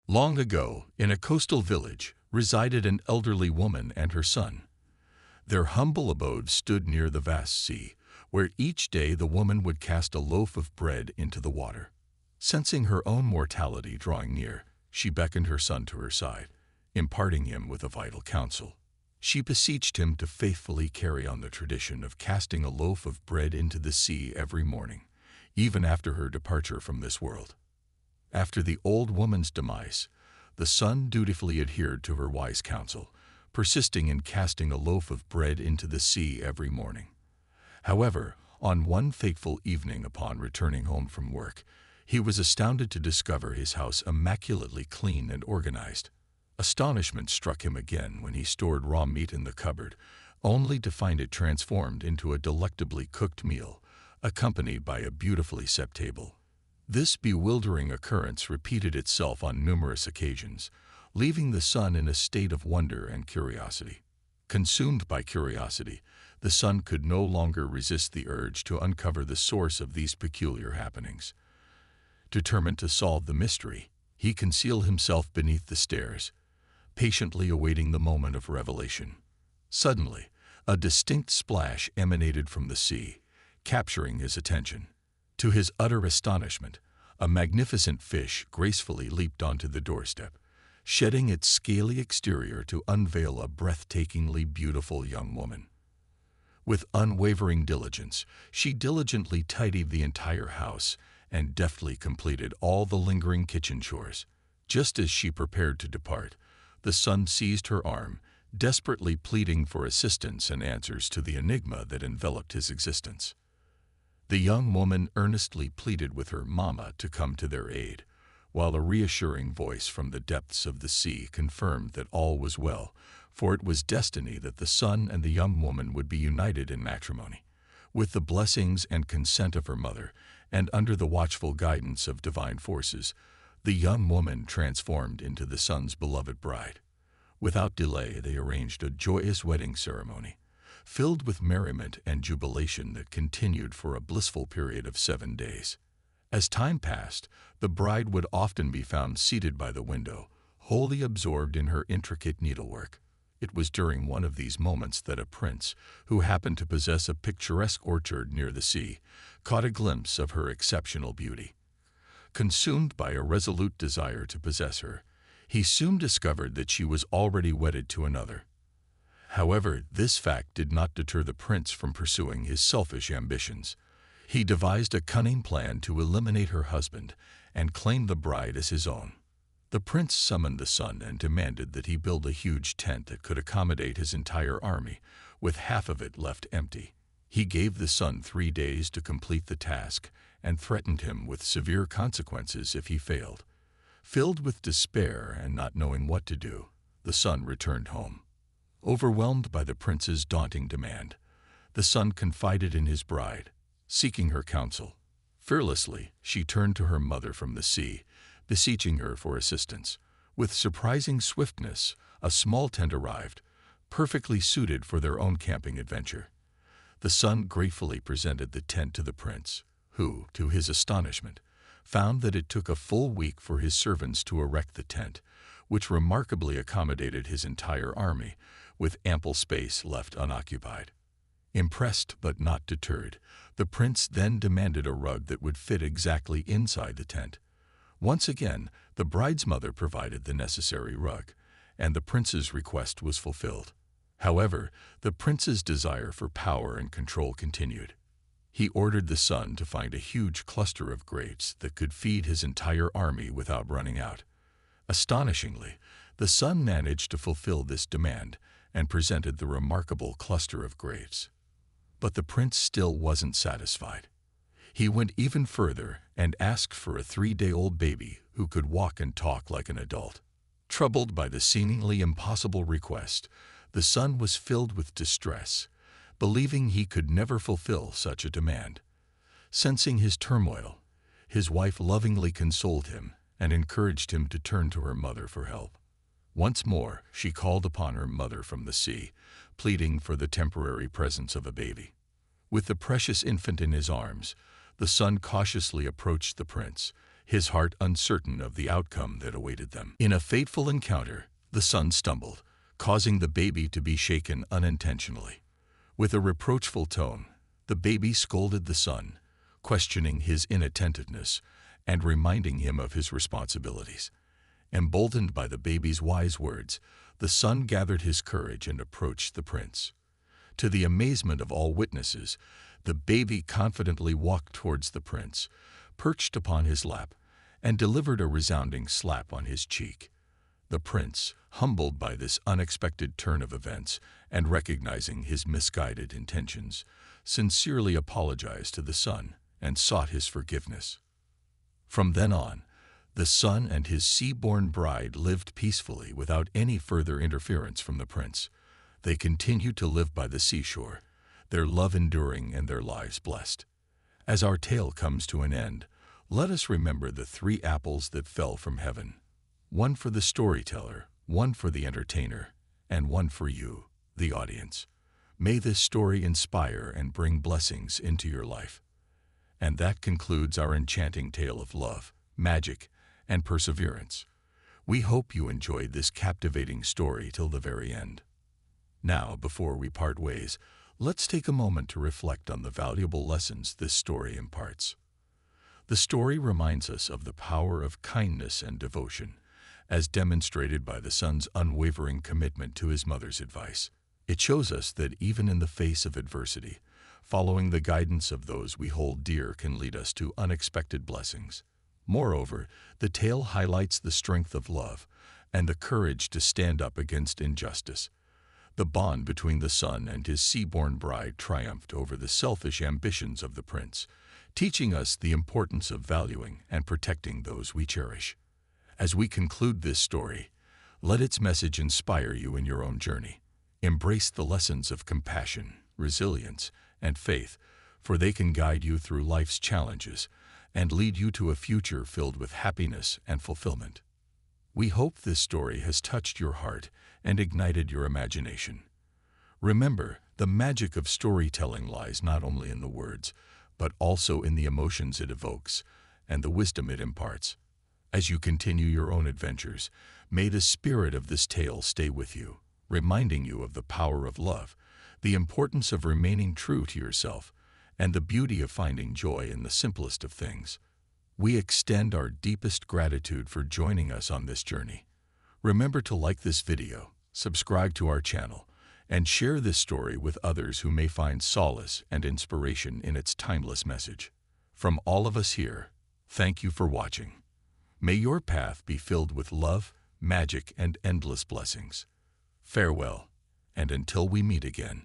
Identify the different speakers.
Speaker 1: Long ago, in a coastal village, resided an elderly woman and her son. Their humble abode stood near the vast sea, where each day the woman would cast a loaf of bread into the water. Sensing her own mortality drawing near, she beckoned her son to her side, imparting him with a vital counsel. She beseeched him to faithfully carry on the tradition of casting a loaf of bread into the sea every morning, even after her departure from this world. After the old woman's demise, the son dutifully adhered to her wise counsel, persisting in casting a loaf of bread into the sea every morning. However, on one fateful evening upon returning home from work, he was astounded to discover his house immaculately clean and organized. Astonishment struck him again when he stored raw meat in the cupboard, only to find it transformed into a delectably cooked meal, accompanied by a beautifully set table. This bewildering occurrence repeated itself on numerous occasions, leaving the son in a state of wonder and curiosity. Consumed by curiosity, the son could no longer resist the urge to uncover the source of these peculiar happenings. Determined to solve the mystery, he concealed himself beneath the stairs, patiently awaiting the moment of revelation. Suddenly, a distinct splash emanated from the sea, capturing his attention. To his utter astonishment, a magnificent fish gracefully leaped onto the doorstep, shedding its scaly exterior to unveil a breathtakingly beautiful young woman. With unwavering diligence, she diligently tidied the entire house and deftly completed all the lingering kitchen chores. Just as she prepared to depart, the son seized her arm, desperately pleading for assistance and answers to the enigma that enveloped his existence. The young woman earnestly pleaded with her mama to come to their aid, while a reassuring voice from the depths of the sea confirmed that all was well, for it was destiny that the son and the young woman would be united in matrimony. With the blessings and consent of her mother, and under the watchful guidance of divine forces, the young woman transformed into the son's beloved bride. Without delay, they arranged a joyous wedding ceremony, filled with merriment and jubilation that continued for a blissful period of 7 days. As time passed, the bride would often be found seated by the window, wholly absorbed in her intricate needlework. It was during one of these moments that a prince, who happened to possess a picturesque orchard near the sea, caught a glimpse of her exceptional beauty. Consumed by a resolute desire to possess her, he soon discovered that she was already wedded to another. However, this fact did not deter the prince from pursuing his selfish ambitions. He devised a cunning plan to eliminate her husband and claim the bride as his own. The prince summoned the son and demanded that he build a huge tent that could accommodate his entire army, with half of it left empty. He gave the son 3 days to complete the task and threatened him with severe consequences if he failed. Filled with despair and not knowing what to do, the son returned home. Overwhelmed by the prince's daunting demand, the son confided in his bride, seeking her counsel. Fearlessly, she turned to her mother from the sea, beseeching her for assistance. With surprising swiftness, a small tent arrived, perfectly suited for their own camping adventure. The son gratefully presented the tent to the prince, who, to his astonishment, found that it took a full week for his servants to erect the tent, which remarkably accommodated his entire army, with ample space left unoccupied. Impressed but not deterred, the prince then demanded a rug that would fit exactly inside the tent. Once again, the bride's mother provided the necessary rug, and the prince's request was fulfilled. However, the prince's desire for power and control continued. He ordered the son to find a huge cluster of grapes that could feed his entire army without running out. Astonishingly, the son managed to fulfill this demand and presented the remarkable cluster of grapes. But the prince still wasn't satisfied. He went even further and asked for a 3-day-old baby who could walk and talk like an adult. Troubled by the seemingly impossible request, the son was filled with distress, believing he could never fulfill such a demand. Sensing his turmoil, his wife lovingly consoled him and encouraged him to turn to her mother for help. Once more, she called upon her mother from the sea, pleading for the temporary presence of a baby. With the precious infant in his arms, the son cautiously approached the prince, his heart uncertain of the outcome that awaited them. In a fateful encounter, the son stumbled, causing the baby to be shaken unintentionally. With a reproachful tone, the baby scolded the son, questioning his inattentiveness and reminding him of his responsibilities. Emboldened by the baby's wise words, the son gathered his courage and approached the prince. To the amazement of all witnesses, the baby confidently walked towards the prince, perched upon his lap, and delivered a resounding slap on his cheek. The prince, humbled by this unexpected turn of events and recognizing his misguided intentions, sincerely apologized to the son and sought his forgiveness. From then on, the son and his sea-born bride lived peacefully without any further interference from the prince. They continued to live by the seashore, their love enduring and their lives blessed. As our tale comes to an end, let us remember the 3 apples that fell from heaven. One for the storyteller, one for the entertainer, and one for you, the audience. May this story inspire and bring blessings into your life. And that concludes our enchanting tale of love, magic, and perseverance. We hope you enjoyed this captivating story till the very end. Now, before we part ways, let's take a moment to reflect on the valuable lessons this story imparts. The story reminds us of the power of kindness and devotion, as demonstrated by the son's unwavering commitment to his mother's advice. It shows us that even in the face of adversity, following the guidance of those we hold dear can lead us to unexpected blessings. Moreover, the tale highlights the strength of love and the courage to stand up against injustice. The bond between the son and his sea-born bride triumphed over the selfish ambitions of the prince, teaching us the importance of valuing and protecting those we cherish. As we conclude this story, let its message inspire you in your own journey. Embrace the lessons of compassion, resilience, and faith, for they can guide you through life's challenges and lead you to a future filled with happiness and fulfillment. We hope this story has touched your heart and ignited your imagination. Remember, the magic of storytelling lies not only in the words, but also in the emotions it evokes and the wisdom it imparts. As you continue your own adventures, may the spirit of this tale stay with you, reminding you of the power of love, the importance of remaining true to yourself, and the beauty of finding joy in the simplest of things. We extend our deepest gratitude for joining us on this journey. Remember to like this video, subscribe to our channel, and share this story with others who may find solace and inspiration in its timeless message. From all of us here, thank you for watching. May your path be filled with love, magic, and endless blessings. Farewell, and until we meet again.